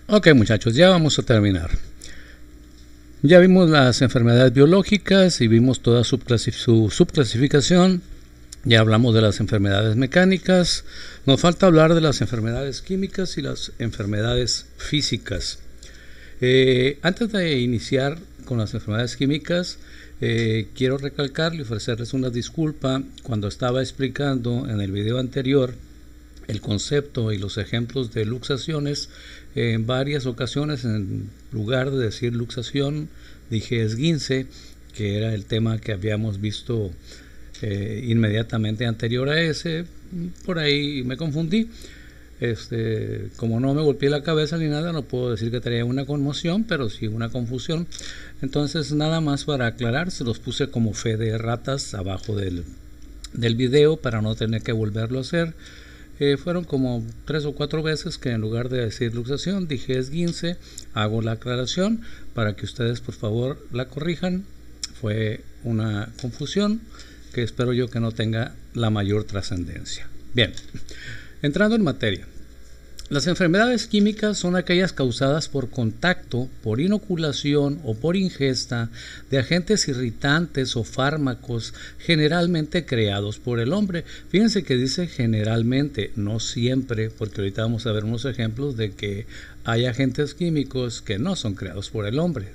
Ok, muchachos, ya vamos a terminar. Ya vimos las enfermedades biológicas y vimos toda su subclasificación. Ya hablamos de las enfermedades mecánicas. Nos falta hablar de las enfermedades químicas y las enfermedades físicas. Antes de iniciar con las enfermedades químicas, quiero recalcar y ofrecerles una disculpa cuando estaba explicando en el video anterior el concepto y los ejemplos de luxaciones. En varias ocasiones, en lugar de decir luxación, dije esguince, que era el tema que habíamos visto inmediatamente anterior a ese. Por ahí me confundí. Como no me golpeé la cabeza ni nada, no puedo decir que traía una conmoción, pero sí una confusión. Entonces, nada más para aclarar, se los puse como fe de ratas abajo del video para no tener que volverlo a hacer. Fueron como 3 o 4 veces que en lugar de decir luxación dije esguince. Hago la aclaración para que ustedes por favor la corrijan. Fue una confusión que espero yo que no tenga la mayor trascendencia. Bien, entrando en materia. Las enfermedades químicas son aquellas causadas por contacto, por inoculación o por ingesta de agentes irritantes o fármacos generalmente creados por el hombre. Fíjense que dice generalmente, no siempre, porque ahorita vamos a ver unos ejemplos de que hay agentes químicos que no son creados por el hombre.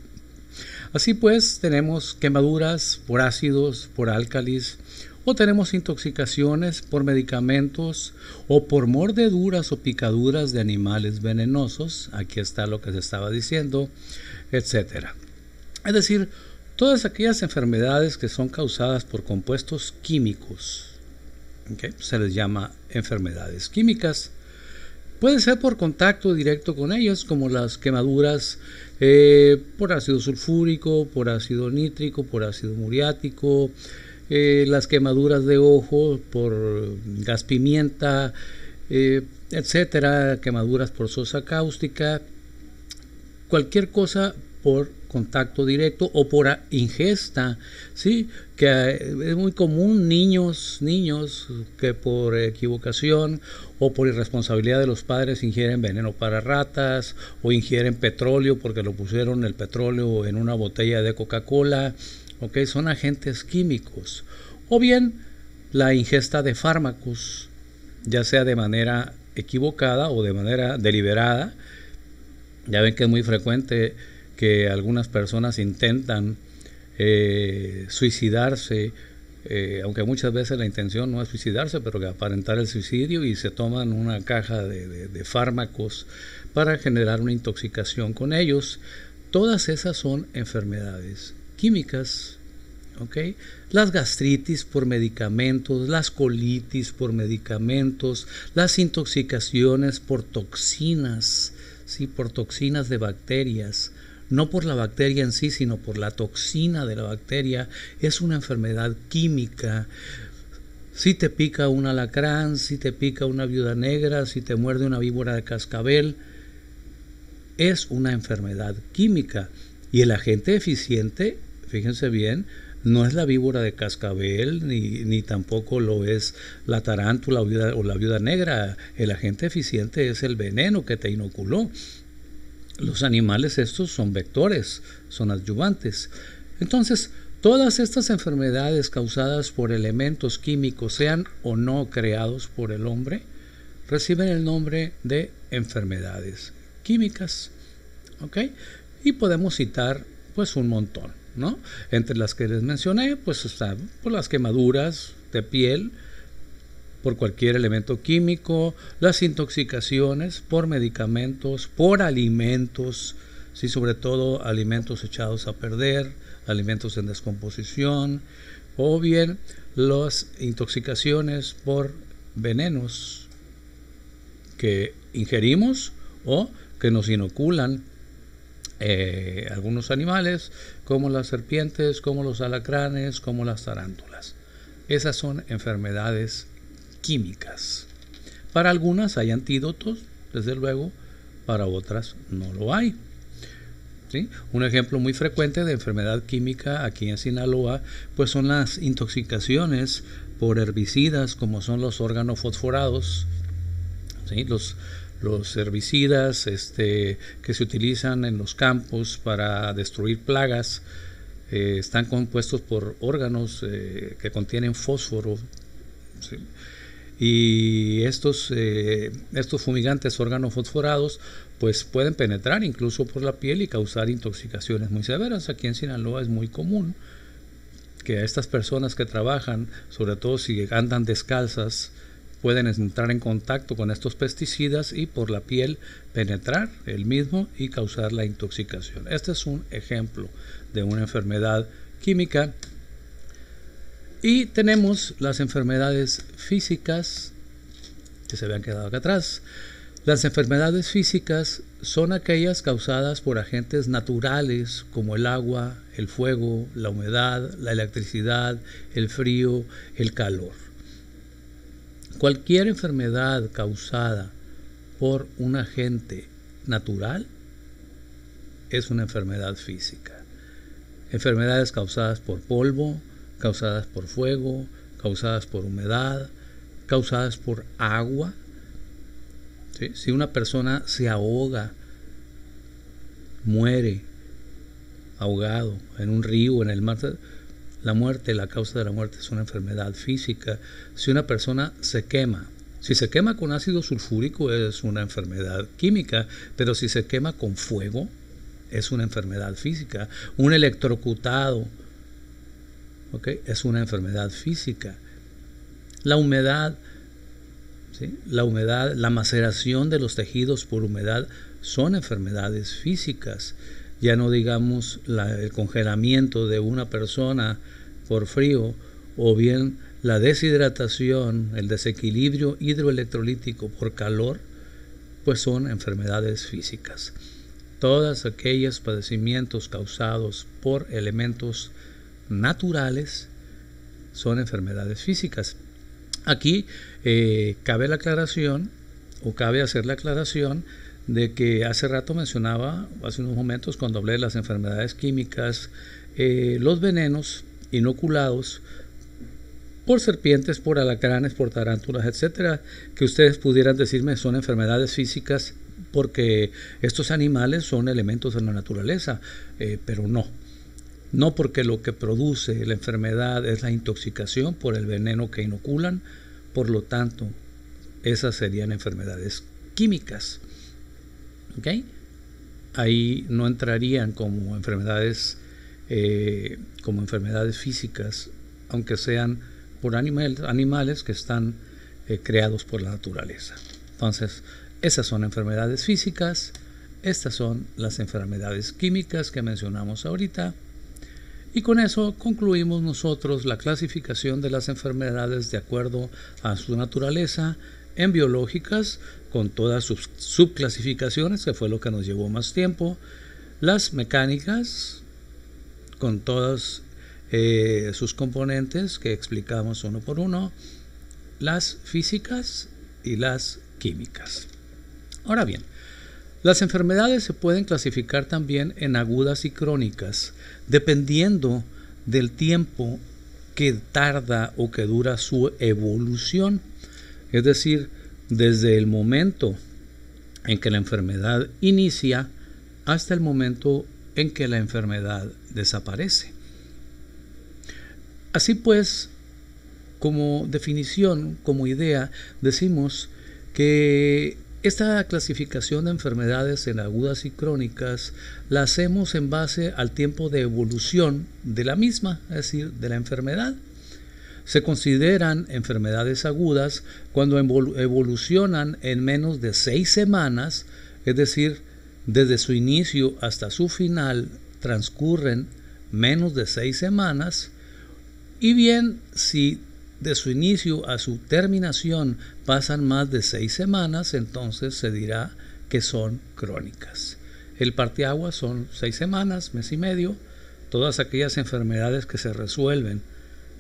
Así pues, tenemos quemaduras por ácidos, por álcalis, o tenemos intoxicaciones por medicamentos o por mordeduras o picaduras de animales venenosos. Aquí está lo que se estaba diciendo, etcétera. Es decir, todas aquellas enfermedades que son causadas por compuestos químicos, ¿okay?, se les llama enfermedades químicas. Puede ser por contacto directo con ellas, como las quemaduras por ácido sulfúrico, por ácido nítrico, por ácido muriático, las quemaduras de ojo por gas pimienta, etcétera, quemaduras por sosa cáustica, cualquier cosa por contacto directo o por ingesta, ¿sí? Que es muy común niños que por equivocación o por irresponsabilidad de los padres ingieren veneno para ratas o ingieren petróleo porque lo pusieron el petróleo en una botella de Coca-Cola. Okay, son agentes químicos. O bien la ingesta de fármacos, ya sea de manera equivocada o de manera deliberada. Ya ven que es muy frecuente que algunas personas intentan suicidarse, aunque muchas veces la intención no es suicidarse, pero que aparentar el suicidio, y se toman una caja de fármacos para generar una intoxicación con ellos. Todas esas son enfermedades químicas. ¿Okay? Las gastritis por medicamentos, las colitis por medicamentos, las intoxicaciones por toxinas, ¿sí? Por toxinas de bacterias, no por la bacteria en sí, sino por la toxina de la bacteria, es una enfermedad química. Si te pica un alacrán, si te pica una viuda negra, si te muerde una víbora de cascabel, es una enfermedad química. Y el agente eficiente, fíjense bien, no es la víbora de cascabel, ni tampoco lo es la tarántula o la viuda negra. El agente eficiente es el veneno que te inoculó. Los animales estos son vectores, son adyuvantes. Entonces, todas estas enfermedades causadas por elementos químicos, sean o no creados por el hombre, reciben el nombre de enfermedades químicas. ¿Ok? Y podemos citar pues un montón, ¿no? Entre las que les mencioné, pues están por las quemaduras de piel por cualquier elemento químico, las intoxicaciones por medicamentos, por alimentos, sí, sobre todo alimentos echados a perder, alimentos en descomposición, o bien las intoxicaciones por venenos que ingerimos o que nos inoculan algunos animales, como las serpientes, como los alacranes, como las tarántulas. Esas son enfermedades químicas. Para algunas hay antídotos, desde luego, para otras no lo hay. ¿Sí? Un ejemplo muy frecuente de enfermedad química aquí en Sinaloa pues son las intoxicaciones por herbicidas, como son los organofosforados, ¿sí? los herbicidas que se utilizan en los campos para destruir plagas están compuestos por órganos que contienen fósforo, ¿sí? Y estos fumigantes organofosforados pues pueden penetrar incluso por la piel y causar intoxicaciones muy severas. Aquí en Sinaloa es muy común que a estas personas que trabajan, sobre todo si andan descalzas, pueden entrar en contacto con estos pesticidas y por la piel penetrar el mismo y causar la intoxicación. Este es un ejemplo de una enfermedad química. Y tenemos las enfermedades físicas que se habían quedado acá atrás. Las enfermedades físicas son aquellas causadas por agentes naturales como el agua, el fuego, la humedad, la electricidad, el frío, el calor. Cualquier enfermedad causada por un agente natural es una enfermedad física. Enfermedades causadas por polvo, causadas por fuego, causadas por humedad, causadas por agua. ¿Sí? Si una persona se ahoga, muere ahogado en un río o en el mar, la causa de la muerte es una enfermedad física. Si una persona se quema, si se quema con ácido sulfúrico es una enfermedad química, pero si se quema con fuego es una enfermedad física. Un electrocutado, ¿okay?, es una enfermedad física. La humedad, ¿sí?, la maceración de los tejidos por humedad son enfermedades físicas. Ya no digamos el congelamiento de una persona por frío, o bien la deshidratación, el desequilibrio hidroelectrolítico por calor, pues son enfermedades físicas. Todos aquellos padecimientos causados por elementos naturales son enfermedades físicas. Aquí cabe la aclaración, o cabe hacer la aclaración, de que hace rato mencionaba, hace unos momentos cuando hablé de las enfermedades químicas, los venenos inoculados por serpientes, por alacranes, por tarántulas, etcétera, que ustedes pudieran decirme son enfermedades físicas porque estos animales son elementos de la naturaleza, pero no, porque lo que produce la enfermedad es la intoxicación por el veneno que inoculan. Por lo tanto, esas serían enfermedades químicas. ¿Okay? Ahí no entrarían como enfermedades físicas, aunque sean por animales que están creados por la naturaleza. Entonces, esas son enfermedades físicas, estas son las enfermedades químicas que mencionamos ahorita. Y con eso concluimos nosotros la clasificación de las enfermedades de acuerdo a su naturaleza en biológicas, con todas sus subclasificaciones, que fue lo que nos llevó más tiempo, las mecánicas, con todas sus componentes que explicamos uno por uno, las físicas y las químicas. Ahora bien, las enfermedades se pueden clasificar también en agudas y crónicas, dependiendo del tiempo que tarda o que dura su evolución. Es decir, desde el momento en que la enfermedad inicia hasta el momento en que la enfermedad desaparece. Así pues, como definición, como idea, decimos que esta clasificación de enfermedades en agudas y crónicas la hacemos en base al tiempo de evolución de la misma, es decir, de la enfermedad. Se consideran enfermedades agudas cuando evolucionan en menos de 6 semanas, es decir, desde su inicio hasta su final transcurren menos de 6 semanas, y bien si de su inicio a su terminación pasan más de 6 semanas, entonces se dirá que son crónicas. El parteaguas son 6 semanas, mes y medio. Todas aquellas enfermedades que se resuelven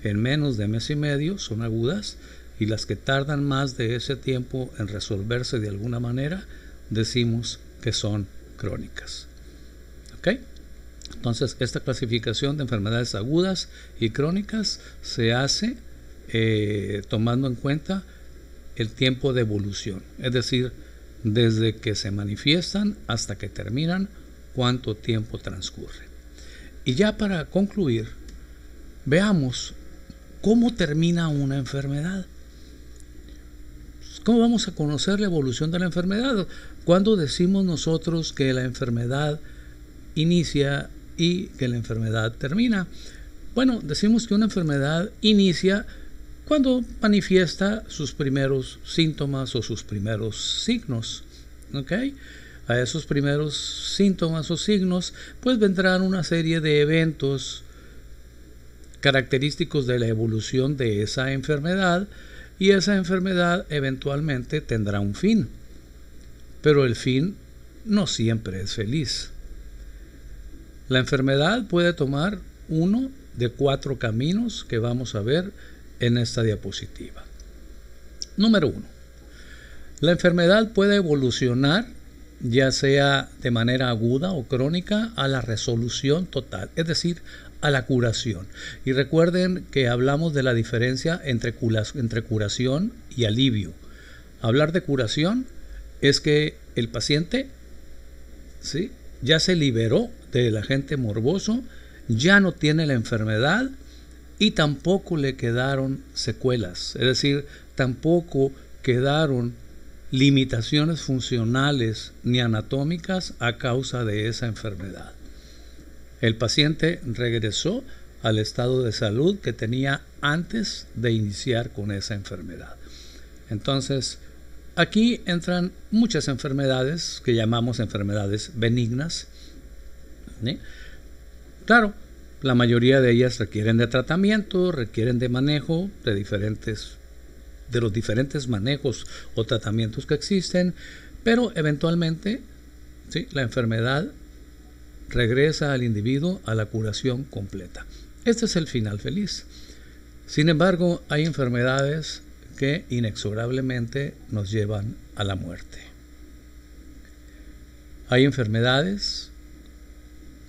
en menos de mes y medio son agudas, y las que tardan más de ese tiempo en resolverse de alguna manera, decimos que son crónicas. ¿Ok? Entonces, esta clasificación de enfermedades agudas y crónicas se hace tomando en cuenta el tiempo de evolución, es decir, desde que se manifiestan hasta que terminan, cuánto tiempo transcurre. Y ya para concluir, veamos cómo termina una enfermedad. ¿Cómo vamos a conocer la evolución de la enfermedad? ¿Cuándo decimos nosotros que la enfermedad inicia y que la enfermedad termina? Bueno, decimos que una enfermedad inicia cuando manifiesta sus primeros síntomas o sus primeros signos. ¿Ok? A esos primeros síntomas o signos, pues vendrán una serie de eventos característicos de la evolución de esa enfermedad, y esa enfermedad eventualmente tendrá un fin. Pero el fin no siempre es feliz. La enfermedad puede tomar uno de 4 caminos que vamos a ver en esta diapositiva. Número 1. La enfermedad puede evolucionar, ya sea de manera aguda o crónica, a la resolución total, es decir, a la curación. Y recuerden que hablamos de la diferencia entre curación y alivio. Hablar de curación es que el paciente, ¿sí?, ya se liberó del agente morboso, ya no tiene la enfermedad y tampoco le quedaron secuelas, es decir, tampoco quedaron limitaciones funcionales ni anatómicas a causa de esa enfermedad. El paciente regresó al estado de salud que tenía antes de iniciar con esa enfermedad. Entonces, aquí entran muchas enfermedades que llamamos enfermedades benignas, ¿sí? Claro, la mayoría de ellas requieren de tratamiento, requieren de manejo de los diferentes manejos o tratamientos que existen, pero eventualmente, ¿sí?, la enfermedad regresa al individuo a la curación completa. Este es el final feliz. Sin embargo, hay enfermedades que inexorablemente nos llevan a la muerte. Hay enfermedades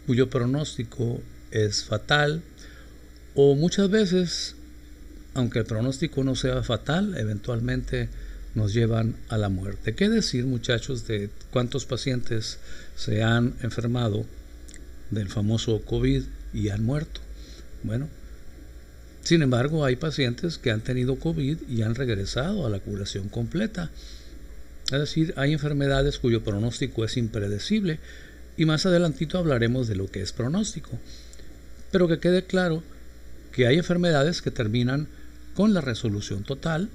cuyo pronóstico es fatal, o muchas veces, aunque el pronóstico no sea fatal, eventualmente nos llevan a la muerte. ¿Qué decir, muchachos, de cuántos pacientes se han enfermado del famoso COVID y han muerto? Bueno, sin embargo, hay pacientes que han tenido COVID y han regresado a la curación completa. Es decir, hay enfermedades cuyo pronóstico es impredecible, y más adelantito hablaremos de lo que es pronóstico. Pero que quede claro que hay enfermedades que terminan con la resolución total,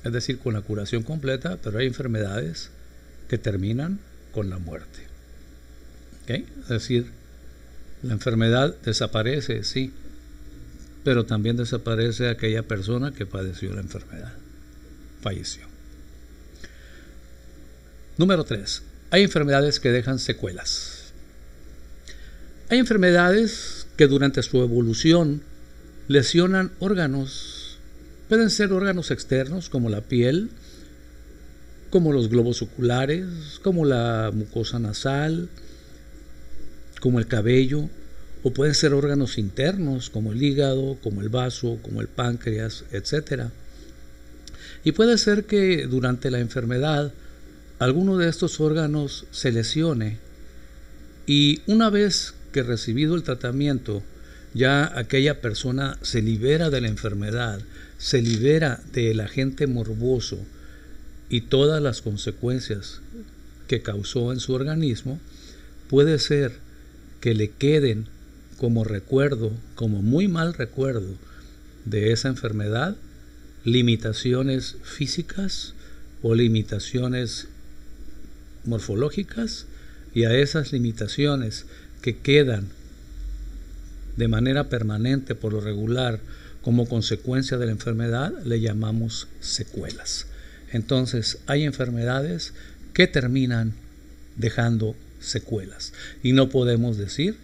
es decir, con la curación completa, pero hay enfermedades que terminan con la muerte. ¿Okay? Es decir, la enfermedad desaparece, sí, pero también desaparece aquella persona que padeció la enfermedad, falleció. Número 3. Hay enfermedades que dejan secuelas. Hay enfermedades que durante su evolución lesionan órganos. Pueden ser órganos externos como la piel, como los globos oculares, como la mucosa nasal, como el cabello, o pueden ser órganos internos como el hígado, como el vaso, como el páncreas, etc. Y puede ser que durante la enfermedad alguno de estos órganos se lesione, y una vez que recibido el tratamiento, ya aquella persona se libera de la enfermedad, se libera del agente morboso y todas las consecuencias que causó en su organismo. Puede ser que le queden como recuerdo, como muy mal recuerdo de esa enfermedad, limitaciones físicas o limitaciones morfológicas, y a esas limitaciones que quedan de manera permanente por lo regular como consecuencia de la enfermedad le llamamos secuelas. Entonces hay enfermedades que terminan dejando secuelas, y no podemos decir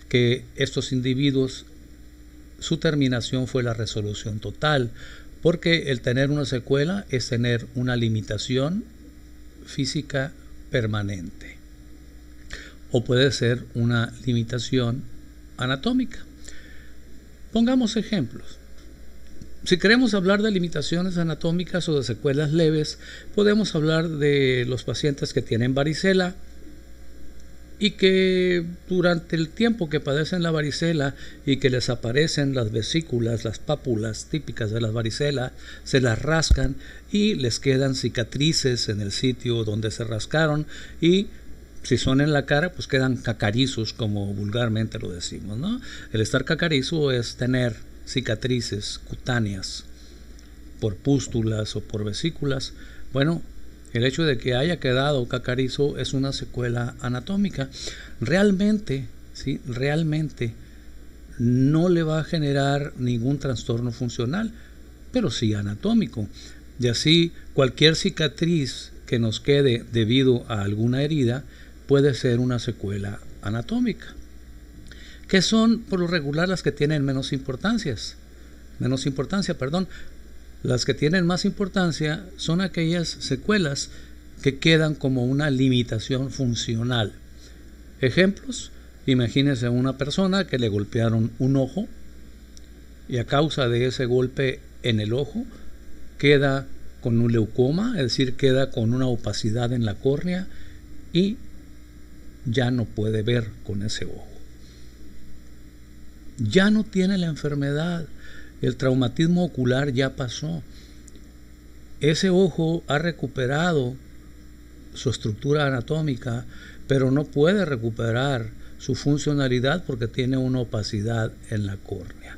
que estos individuos, su terminación fue la resolución total, porque el tener una secuela es tener una limitación física permanente, o puede ser una limitación anatómica. Pongamos ejemplos. Si queremos hablar de limitaciones anatómicas o de secuelas leves, podemos hablar de los pacientes que tienen varicela y que durante el tiempo que padecen la varicela y que les aparecen las vesículas, las pápulas típicas de la varicela, se las rascan y les quedan cicatrices en el sitio donde se rascaron, y si son en la cara, pues quedan cacarizos, como vulgarmente lo decimos, ¿no? El estar cacarizo es tener cicatrices cutáneas por pústulas o por vesículas. Bueno, el hecho de que haya quedado cacarizo es una secuela anatómica. Realmente, ¿sí? Realmente no le va a generar ningún trastorno funcional, pero sí anatómico. Y así, cualquier cicatriz que nos quede debido a alguna herida puede ser una secuela anatómica, que son por lo regular las que tienen menos importancia. Las que tienen más importancia son aquellas secuelas que quedan como una limitación funcional. Ejemplos: imagínense a una persona que le golpearon un ojo y a causa de ese golpe en el ojo queda con un leucoma, es decir, queda con una opacidad en la córnea y ya no puede ver con ese ojo. Ya no tiene la enfermedad. El traumatismo ocular ya pasó. Ese ojo ha recuperado su estructura anatómica, pero no puede recuperar su funcionalidad porque tiene una opacidad en la córnea.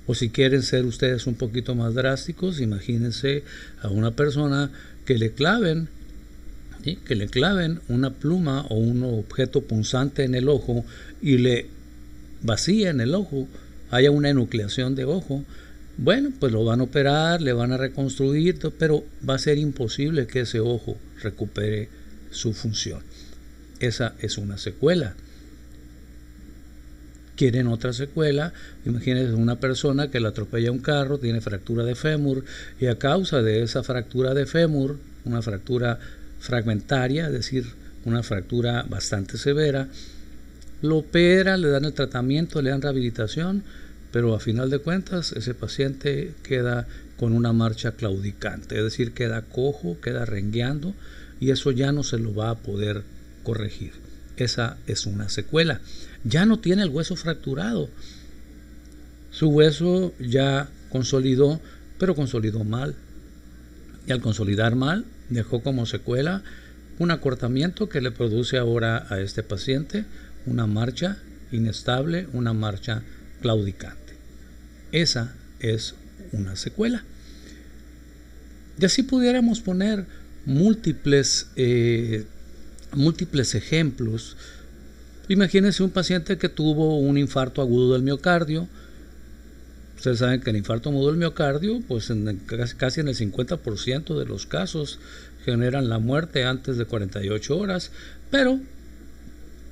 O si quieren ser ustedes un poquito más drásticos, imagínense a una persona que le claven, ¿sí?, que le claven una pluma o un objeto punzante en el ojo y le vacíen el ojo, haya una enucleación de ojo. Bueno, pues lo van a operar, le van a reconstruir, pero va a ser imposible que ese ojo recupere su función. Esa es una secuela. ¿Quieren otra secuela? Imagínense una persona que le atropella un carro, tiene fractura de fémur, y a causa de esa fractura de fémur, una fractura fragmentaria, es decir, una fractura bastante severa, lo operan, le dan el tratamiento, le dan rehabilitación, pero a final de cuentas ese paciente queda con una marcha claudicante, es decir, queda cojo, queda rengueando, y eso ya no se lo va a poder corregir. Esa es una secuela. Ya no tiene el hueso fracturado. Su hueso ya consolidó, pero consolidó mal. Y al consolidar mal, dejó como secuela un acortamiento que le produce ahora a este paciente una marcha inestable, una marcha claudicante. Esa es una secuela. Y así pudiéramos poner múltiples ejemplos. Imagínense un paciente que tuvo un infarto agudo del miocardio. Ustedes saben que el infarto agudo del miocardio, pues casi en el 50% de los casos generan la muerte antes de 48 horas. Pero,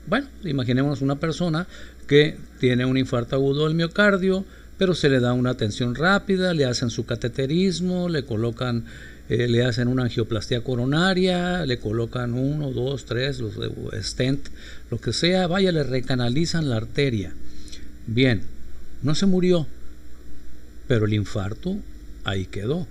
bueno, imaginemos una persona que tiene un infarto agudo del miocardio, pero se le da una atención rápida, le hacen su cateterismo, le colocan, le hacen una angioplastia coronaria, le colocan 1, 2, 3, los de stent, lo que sea, vaya, le recanalizan la arteria. Bien, no se murió, pero el infarto ahí quedó.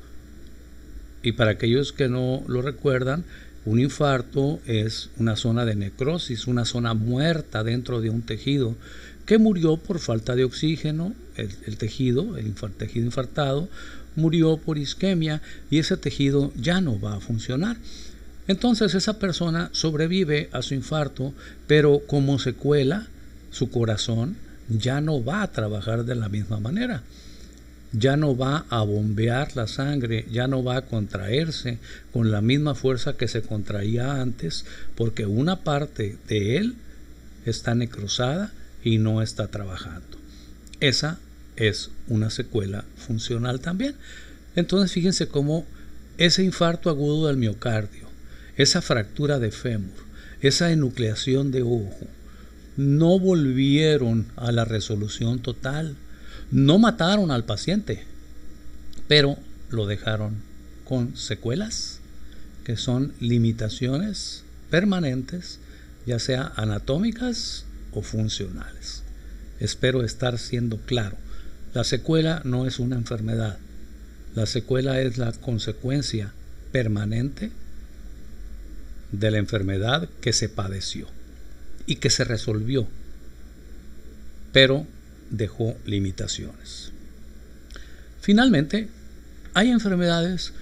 Y para aquellos que no lo recuerdan, un infarto es una zona de necrosis, una zona muerta dentro de un tejido que murió por falta de oxígeno. El tejido infartado murió por isquemia y ese tejido ya no va a funcionar. Entonces esa persona sobrevive a su infarto, pero como secuela, su corazón ya no va a trabajar de la misma manera. Ya no va a bombear la sangre, ya no va a contraerse con la misma fuerza que se contraía antes, porque una parte de él está necrosada y no está trabajando. Esa es una secuela funcional también. Entonces fíjense cómo ese infarto agudo del miocardio, esa fractura de fémur, esa enucleación de ojo, no volvieron a la resolución total. No mataron al paciente, pero lo dejaron con secuelas, que son limitaciones permanentes, ya sea anatómicas o funcionales. Espero estar siendo claro. La secuela no es una enfermedad, La secuela es la consecuencia permanente de la enfermedad que se padeció y que se resolvió, pero dejó limitaciones. Finalmente, hay enfermedades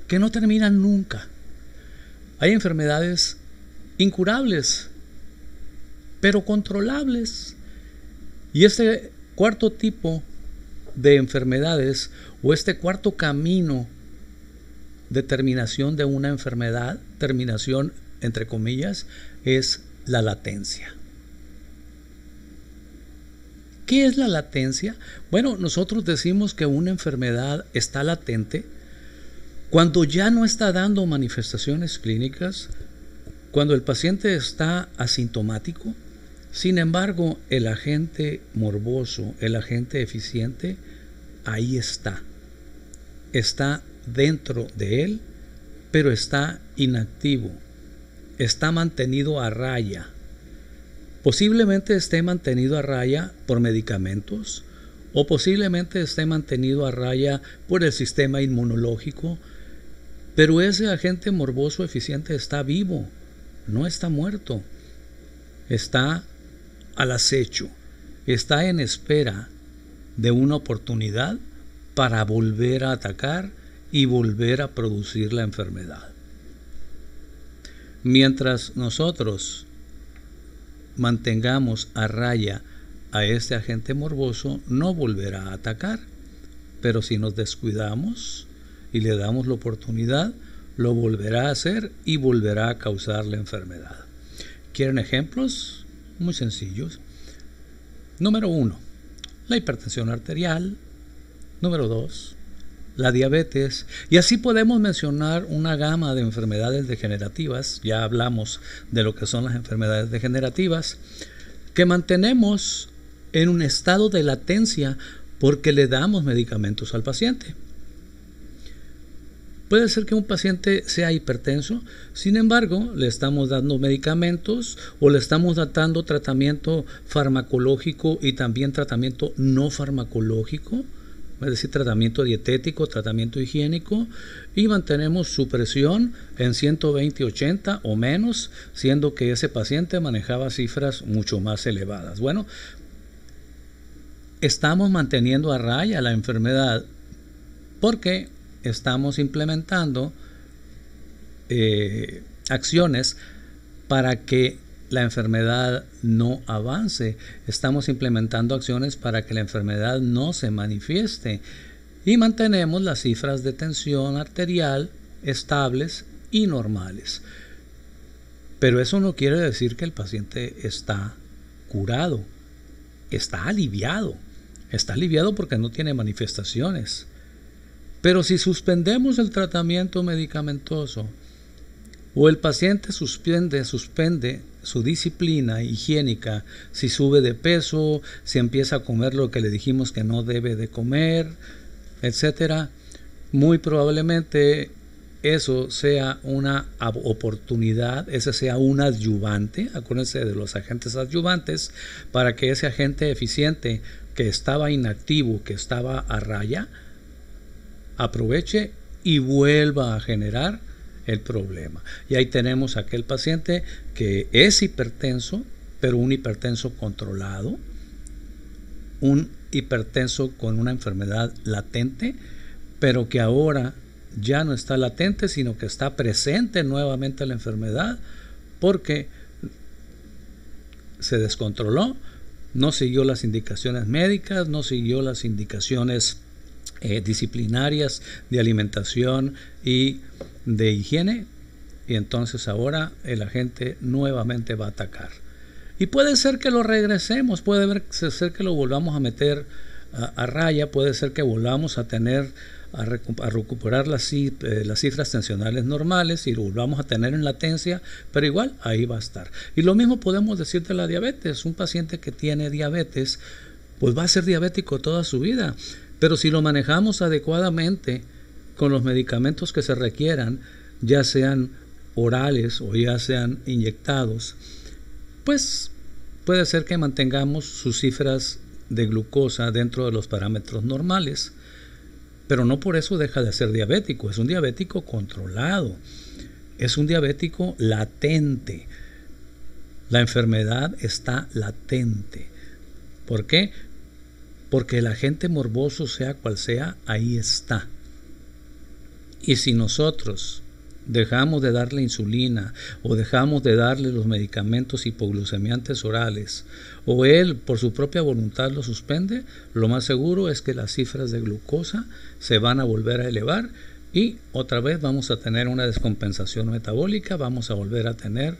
que no terminan nunca. Hay enfermedades incurables, pero controlables. Y este cuarto tipo de enfermedades, o este cuarto camino de terminación de una enfermedad, terminación entre comillas, es la latencia. ¿Qué es la latencia? Bueno, nosotros decimos que una enfermedad está latente cuando ya no está dando manifestaciones clínicas, cuando el paciente está asintomático. Sin embargo, el agente morboso, el agente eficiente, ahí está dentro de él, pero está inactivo, está mantenido a raya. Posiblemente esté mantenido a raya por medicamentos, o posiblemente esté mantenido a raya por el sistema inmunológico, pero ese agente morboso eficiente está vivo, no está muerto, está al acecho, está en espera de una oportunidad para volver a atacar y volver a producir la enfermedad. Mientras nosotros mantengamos a raya a este agente morboso, no volverá a atacar, pero si nos descuidamos y le damos la oportunidad, lo volverá a hacer y volverá a causar la enfermedad. ¿Quieren ejemplos? Muy sencillos. Número 1, la hipertensión arterial. Número 2, la diabetes. Y así podemos mencionar una gama de enfermedades degenerativas. Ya hablamos de lo que son las enfermedades degenerativas, que mantenemos en un estado de latencia porque le damos medicamentos al paciente. Puede ser que un paciente sea hipertenso, sin embargo, le estamos dando medicamentos o le estamos dando tratamiento farmacológico y también tratamiento no farmacológico, es decir, tratamiento dietético, tratamiento higiénico, y mantenemos su presión en 120/80 o menos, siendo que ese paciente manejaba cifras mucho más elevadas. Bueno, estamos manteniendo a raya la enfermedad porque estamos implementando acciones para que la enfermedad no avance. Estamos implementando acciones para que la enfermedad no se manifieste y mantenemos las cifras de tensión arterial estables y normales. Pero eso no quiere decir que el paciente está curado, está aliviado porque no tiene manifestaciones. Pero si suspendemos el tratamiento medicamentoso o el paciente suspende su disciplina higiénica, si sube de peso, si empieza a comer lo que le dijimos que no debe de comer, etcétera, muy probablemente eso sea una oportunidad, ese sea un adyuvante, acuérdense de los agentes adyuvantes, para que ese agente eficiente que estaba inactivo, que estaba a raya, aproveche y vuelva a generar el problema. Y ahí tenemos a aquel paciente que es hipertenso, pero un hipertenso controlado, un hipertenso con una enfermedad latente, pero que ahora ya no está latente, sino que está presente nuevamente la enfermedad porque se descontroló, no siguió las indicaciones médicas, no siguió las indicaciones disciplinarias de alimentación y de higiene, y entonces ahora el agente nuevamente va a atacar. Y puede ser que lo regresemos, puede ser que lo volvamos a meter a raya, puede ser que volvamos a tener a recuperar las cifras tensionales normales y lo volvamos a tener en latencia, pero igual ahí va a estar. Y lo mismo podemos decir de la diabetes. Un paciente que tiene diabetes pues va a ser diabético toda su vida, pero si lo manejamos adecuadamente con los medicamentos que se requieran, ya sean orales o ya sean inyectados, pues puede ser que mantengamos sus cifras de glucosa dentro de los parámetros normales. pero no por eso deja de ser diabético. Es un diabético controlado, es un diabético latente. La enfermedad está latente. ¿Por qué? Porque el agente morboso, sea cual sea, ahí está. Y si nosotros dejamos de darle insulina o dejamos de darle los medicamentos hipoglucemiantes orales, o él por su propia voluntad lo suspende, lo más seguro es que las cifras de glucosa se van a volver a elevar y otra vez vamos a tener una descompensación metabólica, vamos a volver a tener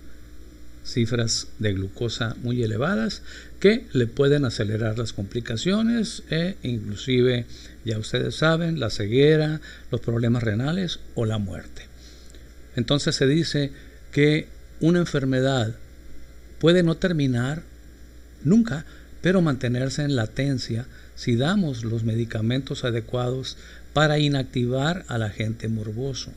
cifras de glucosa muy elevadas que le pueden acelerar las complicaciones e inclusive, ya ustedes saben, la ceguera, los problemas renales o la muerte. Entonces se dice que una enfermedad puede no terminar nunca, pero mantenerse en latencia si damos los medicamentos adecuados para inactivar al agente morboso.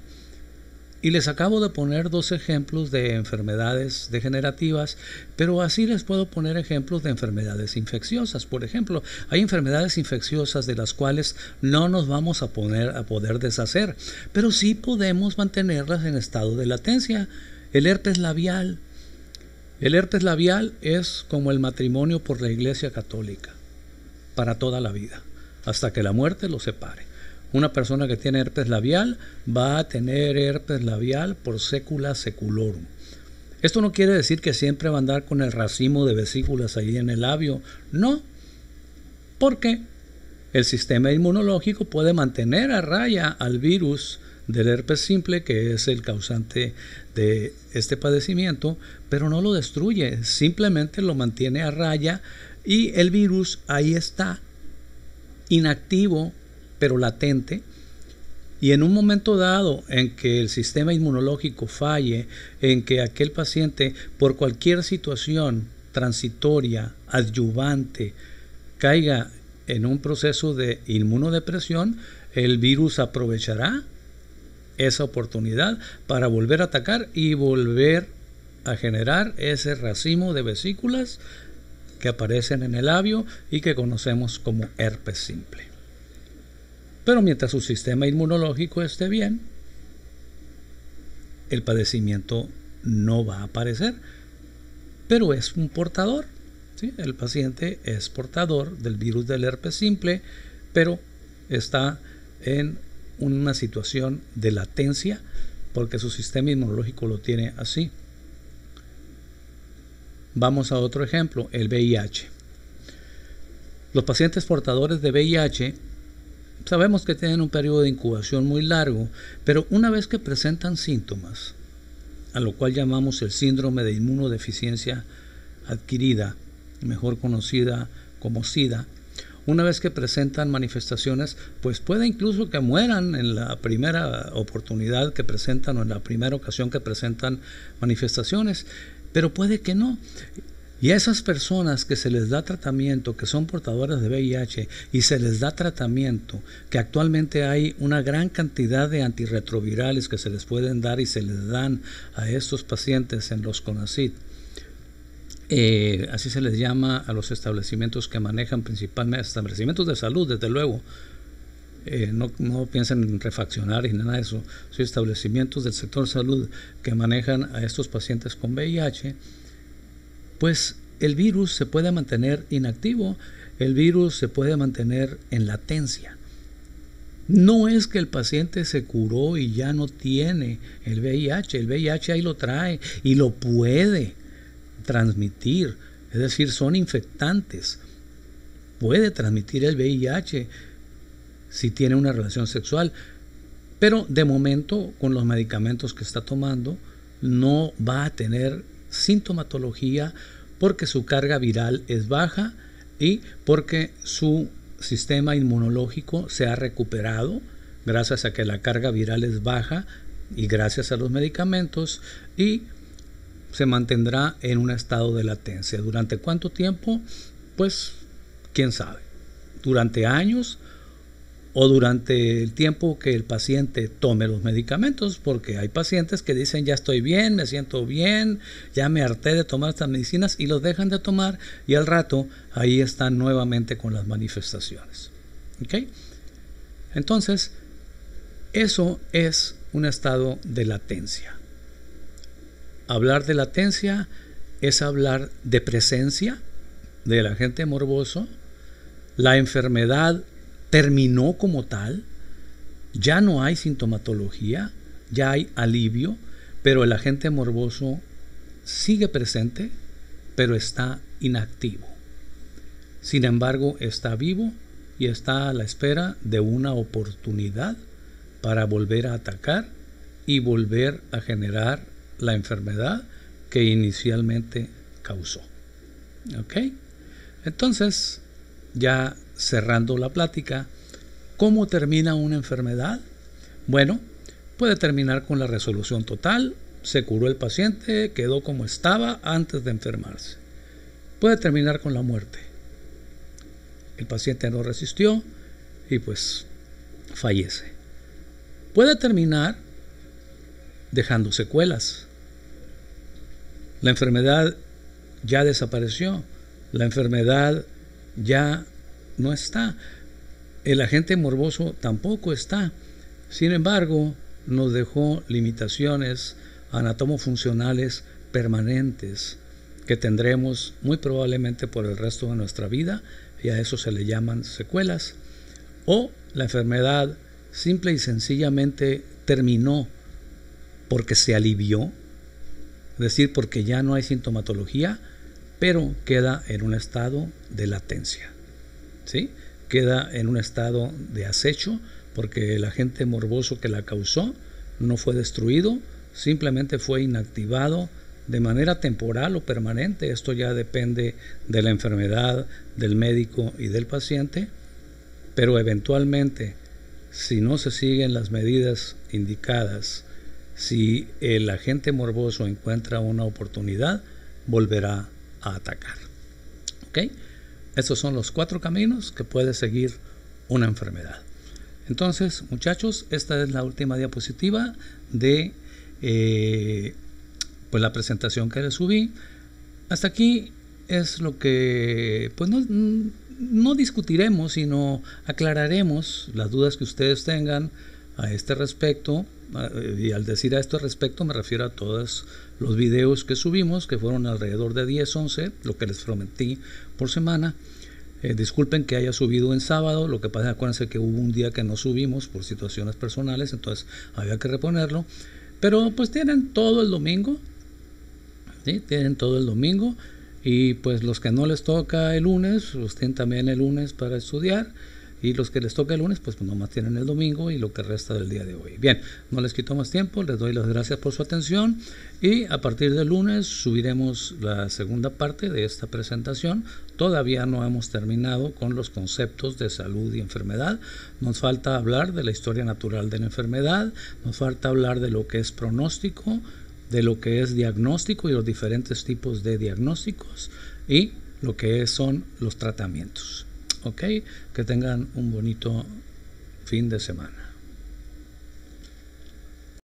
Y les acabo de poner 2 ejemplos de enfermedades degenerativas, pero así les puedo poner ejemplos de enfermedades infecciosas. Por ejemplo, hay enfermedades infecciosas de las cuales no nos vamos a poder deshacer, pero sí podemos mantenerlas en estado de latencia. El herpes labial. El herpes labial es como el matrimonio por la Iglesia Católica, para toda la vida, hasta que la muerte los separe. Una persona que tiene herpes labial va a tener herpes labial por secula seculorum. Esto no quiere decir que siempre va a andar con el racimo de vesículas ahí en el labio. No, porque el sistema inmunológico puede mantener a raya al virus del herpes simple, que es el causante de este padecimiento, pero no lo destruye, simplemente lo mantiene a raya y el virus ahí está, inactivo, pero latente, y en un momento dado en que el sistema inmunológico falle, en que aquel paciente por cualquier situación transitoria, adyuvante, caiga en un proceso de inmunodepresión, el virus aprovechará esa oportunidad para volver a atacar y volver a generar ese racimo de vesículas que aparecen en el labio y que conocemos como herpes simple. Pero mientras su sistema inmunológico esté bien, el padecimiento no va a aparecer, pero es un portador, ¿sí? El paciente es portador del virus del herpes simple, pero está en una situación de latencia porque su sistema inmunológico lo tiene así. Vamos a otro ejemplo, el VIH. Los pacientes portadores de VIH sabemos que tienen un periodo de incubación muy largo, pero una vez que presentan síntomas, a lo cual llamamos el síndrome de inmunodeficiencia adquirida, mejor conocida como SIDA, una vez que presentan manifestaciones, pues puede incluso que mueran en la primera oportunidad que presentan o en la primera ocasión que presentan manifestaciones, pero puede que no. Y a esas personas que se les da tratamiento, que son portadoras de VIH y se les da tratamiento, que actualmente hay una gran cantidad de antirretrovirales que se les pueden dar y se les dan a estos pacientes en los CONACYT, así se les llama a los establecimientos que manejan principalmente, establecimientos de salud, desde luego, no piensen en refaccionar y nada de eso, son establecimientos del sector salud que manejan a estos pacientes con VIH, pues el virus se puede mantener inactivo, el virus se puede mantener en latencia. No es que el paciente se curó y ya no tiene el VIH ahí lo trae y lo puede transmitir, es decir, son infectantes. Puede transmitir el VIH si tiene una relación sexual, pero de momento con los medicamentos que está tomando no va a tener sintomatología porque su carga viral es baja y porque su sistema inmunológico se ha recuperado gracias a que la carga viral es baja y gracias a los medicamentos, y se mantendrá en un estado de latencia. ¿Durante cuánto tiempo? Pues quién sabe. Durante años o durante el tiempo que el paciente tome los medicamentos, porque hay pacientes que dicen ya estoy bien, me siento bien, ya me harté de tomar estas medicinas y los dejan de tomar y al rato ahí están nuevamente con las manifestaciones. ¿Okay? Entonces, eso es un estado de latencia. Hablar de latencia es hablar de presencia del agente morboso. La enfermedad terminó como tal, ya no hay sintomatología, ya hay alivio, pero el agente morboso sigue presente, pero está inactivo. Sin embargo, está vivo y está a la espera de una oportunidad para volver a atacar y volver a generar la enfermedad que inicialmente causó. ¿Ok? Entonces, ya cerrando la plática, ¿cómo termina una enfermedad? Bueno, puede terminar con la resolución total, se curó el paciente, quedó como estaba antes de enfermarse. Puede terminar con la muerte. El paciente no resistió y pues fallece. Puede terminar dejando secuelas. La enfermedad ya desapareció, la enfermedad ya no está, el agente morboso tampoco está. Sin embargo, nos dejó limitaciones anatomofuncionales permanentes que tendremos muy probablemente por el resto de nuestra vida, y a eso se le llaman secuelas. O la enfermedad simple y sencillamente terminó porque se alivió, es decir, porque ya no hay sintomatología, pero queda en un estado de latencia, ¿sí? Queda en un estado de acecho porque el agente morboso que la causó no fue destruido, simplemente fue inactivado de manera temporal o permanente. Esto ya depende de la enfermedad, del médico y del paciente, pero eventualmente, si no se siguen las medidas indicadas, si el agente morboso encuentra una oportunidad, volverá a atacar. ¿Ok? Estos son los 4 caminos que puede seguir una enfermedad. Entonces, muchachos, esta es la última diapositiva de pues la presentación que les subí. Hasta aquí es lo que pues no discutiremos, sino aclararemos las dudas que ustedes tengan a este respecto. Y al decir a este respecto me refiero a todos los videos que subimos, que fueron alrededor de 10, 11, lo que les prometí por semana. Disculpen que haya subido en sábado, lo que pasa es que acuérdense que hubo un día que no subimos por situaciones personales, entonces había que reponerlo. Pero pues tienen todo el domingo, ¿sí? Tienen todo el domingo, y pues los que no les toca el lunes, pues tienen también el lunes para estudiar, y los que les toca el lunes, pues nomás tienen el domingo y lo que resta del día de hoy. Bien, no les quito más tiempo, les doy las gracias por su atención, y a partir del lunes subiremos la segunda parte de esta presentación. Todavía no hemos terminado con los conceptos de salud y enfermedad. Nos falta hablar de la historia natural de la enfermedad, nos falta hablar de lo que es pronóstico, de lo que es diagnóstico y los diferentes tipos de diagnósticos, y lo que son los tratamientos. Ok, que tengan un bonito fin de semana.